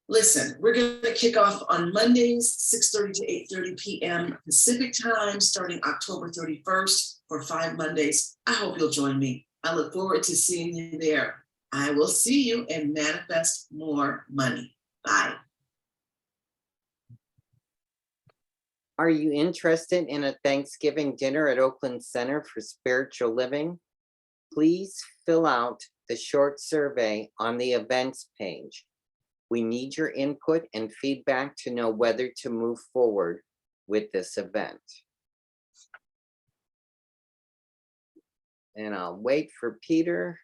Listen, we're going to kick off on Mondays, 6:30 to 8:30 p.m. Pacific time, starting October 31st for 5 Mondays. I hope you'll join me. I look forward to seeing you there. I will see you and manifest more money. Bye. Are you interested in a Thanksgiving dinner at Oakland Center for Spiritual Living? Please fill out the short survey on the events page. We need your input and feedback to know whether to move forward with this event. And I'll wait for Peter.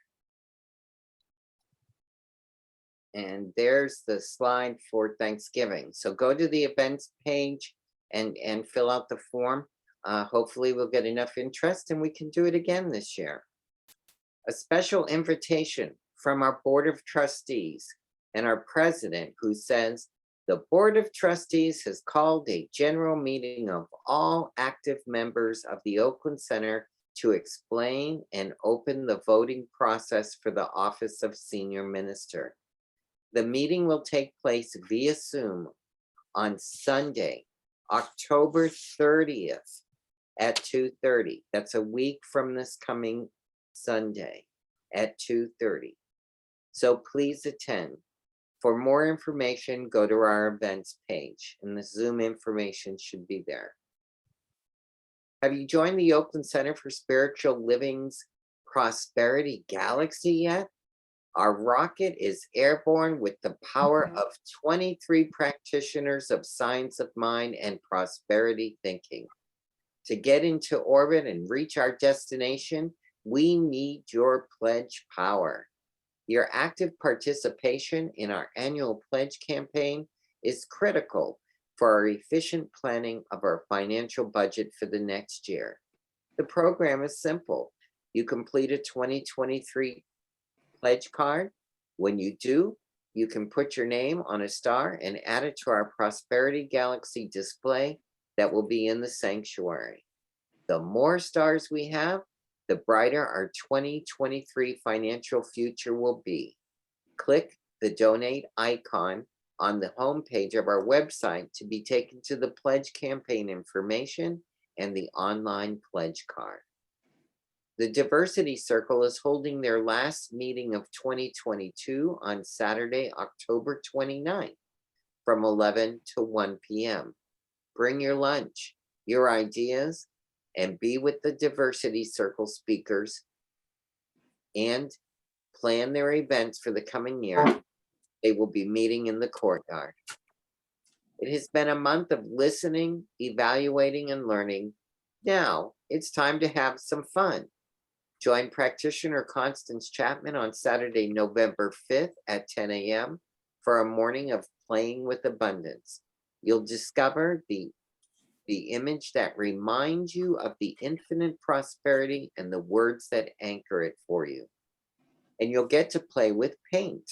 And there's the slide for Thanksgiving. So go to the events page and fill out the form. Hopefully we'll get enough interest and we can do it again this year. A special invitation from our Board of Trustees and our president, who says, the Board of Trustees has called a general meeting of all active members of the Oakland Center to explain and open the voting process for the office of Senior Minister. The meeting will take place via Zoom on Sunday, October 30th at 2:30. That's a week from this coming Sunday at 2:30. So please attend. For more information, go to our events page, and the Zoom information should be there. Have you joined the Oakland Center for Spiritual Living's Prosperity Galaxy yet? Our rocket is airborne with the power of 23 practitioners of science of mind and prosperity thinking. To get into orbit and reach our destination, we need your pledge power. Your active participation in our annual pledge campaign is critical for our efficient planning of our financial budget for the next year. The program is simple. You complete a 2023 pledge card. When you do, you can put your name on a star and add it to our Prosperity Galaxy display that will be in the sanctuary. The more stars we have, the brighter our 2023 financial future will be. Click the donate icon on the homepage of our website to be taken to the pledge campaign information and the online pledge card. The Diversity Circle is holding their last meeting of 2022 on Saturday, October 29th from 11 to 1 p.m. Bring your lunch, your ideas, and be with the Diversity Circle speakers and plan their events for the coming year. They will be meeting in the courtyard. It has been a month of listening, evaluating, and learning. Now it's time to have some fun. Join practitioner Constance Chapman on Saturday, November 5th at 10 a.m. for a morning of playing with abundance. You'll discover the image that reminds you of the infinite prosperity and the words that anchor it for you. And you'll get to play with paint.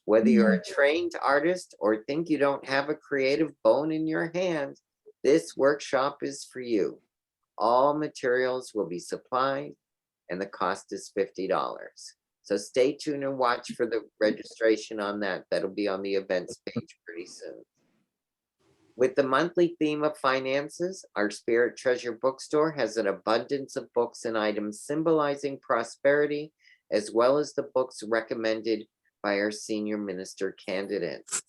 Whether you're a trained artist or think you don't have a creative bone in your hand, This workshop is for you. All materials will be supplied and the cost is $50. So stay tuned and watch for the registration on that. That'll be on the events page pretty soon. With the monthly theme of finances, our Spirit Treasure bookstore has an abundance of books and items symbolizing prosperity, as well as the books recommended by our senior minister candidates.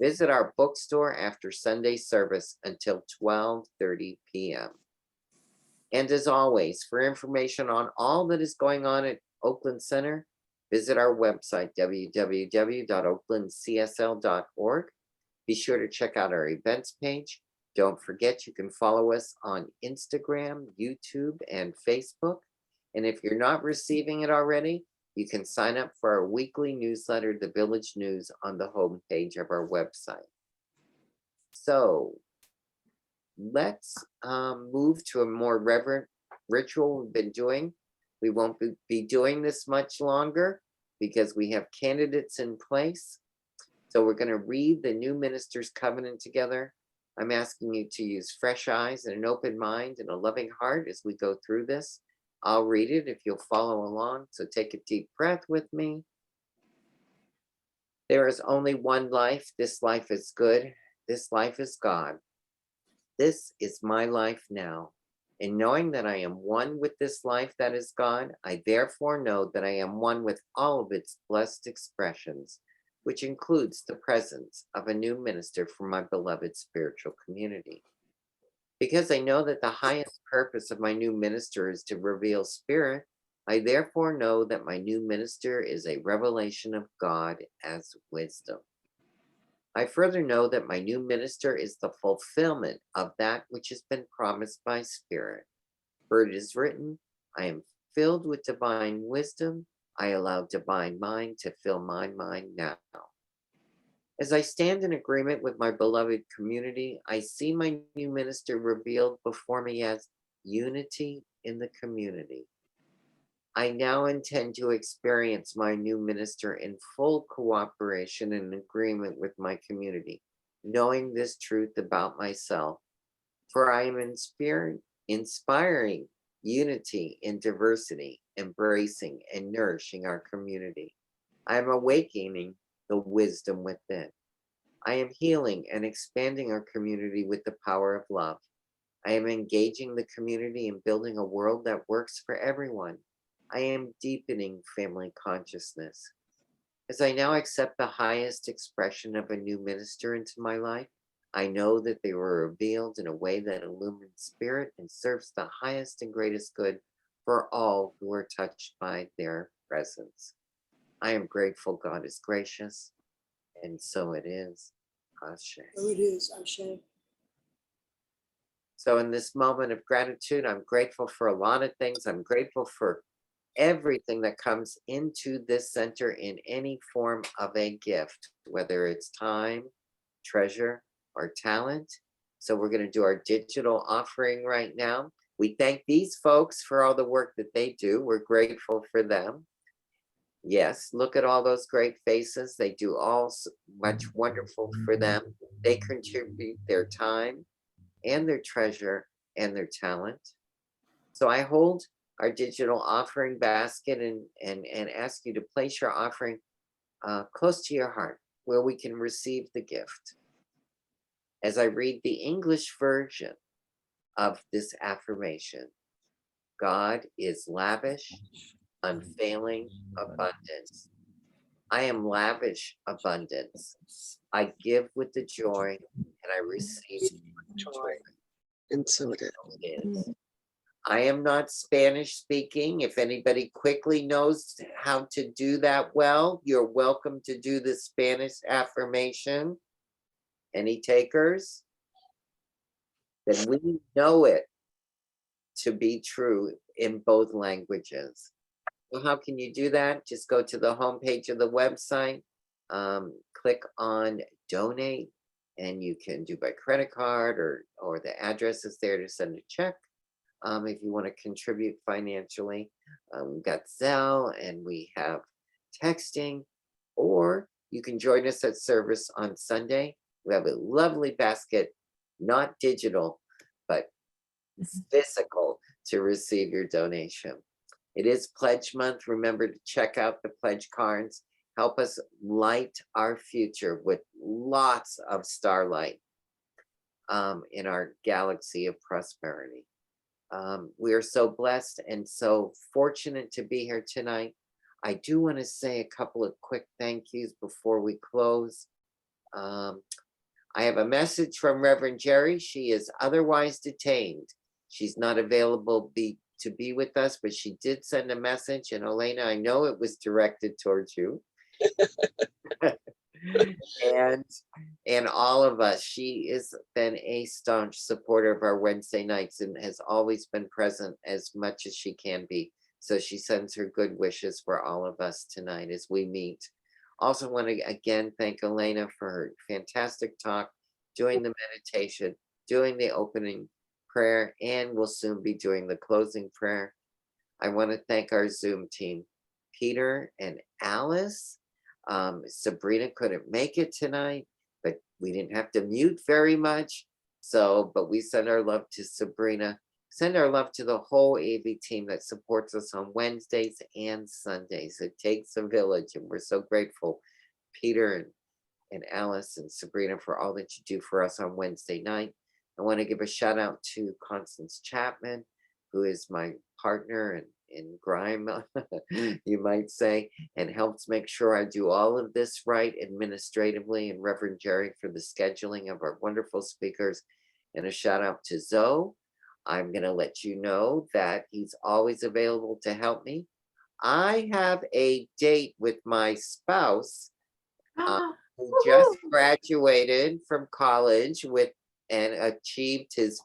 Visit our bookstore after Sunday service until 12:30 p.m. And as always, for information on all that is going on at Oakland Center, visit our website, www.oaklandcsl.org. Be sure to check out our events page. Don't forget, you can follow us on Instagram, YouTube, and Facebook. And if you're not receiving it already, you can sign up for our weekly newsletter, The Village News, on the homepage of our website. So let's move to a more reverent ritual we've been doing. We won't be doing this much longer because we have candidates in place. So we're going to read the new minister's covenant together. I'm asking you to use fresh eyes and an open mind and a loving heart as we go through this. I'll read it if you'll follow along. So take a deep breath with me. There is only one life. This life is good. This life is God. This is my life now. And knowing that I am one with this life that is God, I therefore know that I am one with all of its blessed expressions, which includes the presence of a new minister for my beloved spiritual community. Because I know that the highest purpose of my new minister is to reveal spirit, I therefore know that my new minister is a revelation of God as wisdom. I further know that my new minister is the fulfillment of that which has been promised by Spirit. For it is written, I am filled with divine wisdom. I allow divine mind to fill my mind now. As I stand in agreement with my beloved community, I see my new minister revealed before me as unity in the community. I now intend to experience my new minister in full cooperation and agreement with my community, knowing this truth about myself. For I am inspiring unity in diversity, embracing and nourishing our community. I am awakening the wisdom within. I am healing and expanding our community with the power of love. I am engaging the community and building a world that works for everyone. I am deepening family consciousness. As I now accept the highest expression of a new minister into my life, I know that they were revealed in a way that illumines spirit and serves the highest and greatest good for all who are touched by their presence. I am grateful God is gracious, and so it is. Ashe. So it is, Ashe. So in this moment of gratitude, I'm grateful for a lot of things. I'm grateful for everything that comes into this center in any form of a gift, whether it's time, treasure, or talent. So we're going to do our digital offering right now. We thank these folks for all the work that they do. We're grateful for them. Yes, look at all those great faces. They do all so much wonderful for them. They contribute their time and their treasure and their talent. So I hold our digital offering basket and ask you to place your offering close to your heart where we can receive the gift. As I read the English version of this affirmation, God is lavish, unfailing abundance. I am lavish abundance. I give with the joy and I receive with joy. And so it is. So it is. I am not Spanish speaking. If anybody quickly knows how to do that well, you're welcome to do the Spanish affirmation. Any takers? Then we know it to be true in both languages. Well, how can you do that? Just go to the homepage of the website, click on donate, and you can do by credit card or the address is there to send a check. If you want to contribute financially, we've got Zelle and we have texting, or you can join us at service on Sunday. We have a lovely basket not digital, but physical to receive your donation. It is Pledge Month. Remember to check out the pledge cards. Help us light our future with lots of starlight in our galaxy of prosperity. We are so blessed and so fortunate to be here tonight. I do want to say a couple of quick thank yous before we close. I have a message from Reverend Jerry. She is otherwise detained. She's not available to be with us, but she did send a message. And Alena, I know it was directed towards you. and all of us. She has been a staunch supporter of our Wednesday nights and has always been present as much as she can be. So she sends her good wishes for all of us tonight as we meet. Also want to again thank Alena for her fantastic talk, doing the meditation, doing the opening prayer, and we'll soon be doing the closing prayer. I want to thank our Zoom team, Peter and Alice. Sabrina couldn't make it tonight, but we didn't have to mute very much. So, but we send our love to Sabrina, send our love to the whole AV team that supports us on Wednesdays and Sundays. It takes a village, and we're so grateful, Peter and Alice and Sabrina, for all that you do for us on Wednesday night. I want to give a shout out to Constance Chapman, who is my partner in grime, you might say, and helps make sure I do all of this right administratively, and Reverend Jerry for the scheduling of our wonderful speakers. And a shout out to Zoe. I'm going to let you know that he's always available to help me. I have a date with my spouse who just graduated from college and achieved his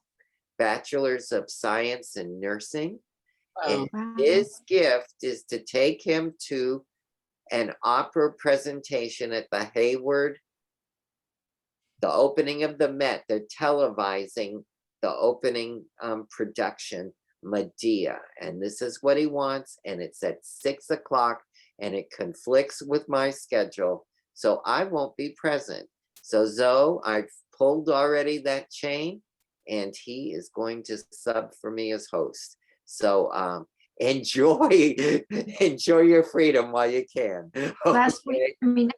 Bachelor's of Science in Nursing. And his gift is to take him to an opera presentation at the Hayward, the opening of the Met. They're televising the opening production, Medea. And this is what he wants. And it's at 6 o'clock and it conflicts with my schedule. So I won't be present. So Zoe, I've pulled already that chain and he is going to sub for me as host. So enjoy your freedom while you can. Last week, I mean,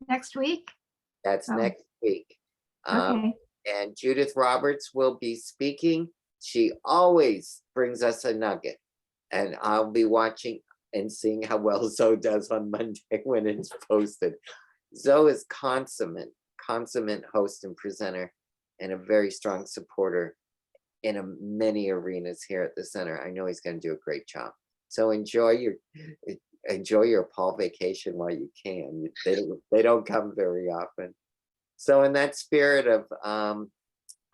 next week? That's next week. Okay. And Judith Roberts will be speaking. She always brings us a nugget. And I'll be watching and seeing how well Zoe does on Monday when it's posted. Zoe is consummate host and presenter and a very strong supporter in many arenas here at the center. I know he's going to do a great job. So enjoy your Paul vacation while you can. They don't come very often. So in that spirit of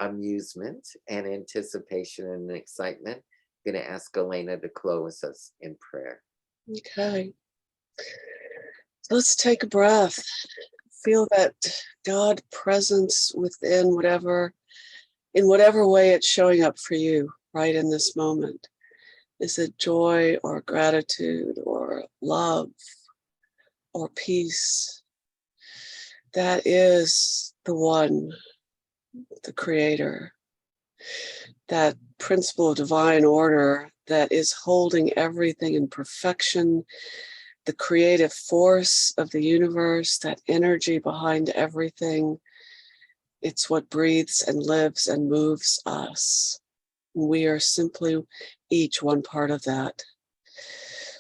amusement and anticipation and excitement, I'm going to ask Alena to close us in prayer. Okay. Let's take a breath. Feel that God presence within in whatever way it's showing up for you right in this moment. Is it joy or gratitude or love or peace? That is the one, the creator, that principle of divine order that is holding everything in perfection, the creative force of the universe, that energy behind everything. It's what breathes and lives and moves us. We are simply each one part of that.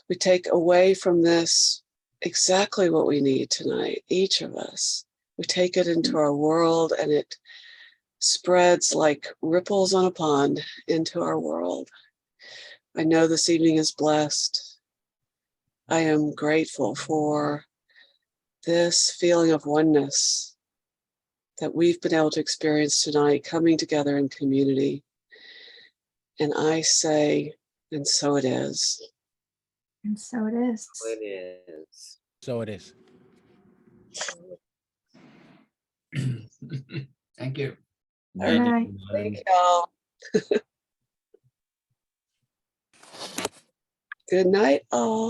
We take away from this exactly what we need tonight, each of us. We take it into our world and it spreads like ripples on a pond into our world. I know this evening is blessed. I am grateful for this feeling of oneness that we've been able to experience tonight, coming together in community. And I say, and so it is. And so it is. It is. So it is. Thank you. Good night. Thank y'all. Good night, all.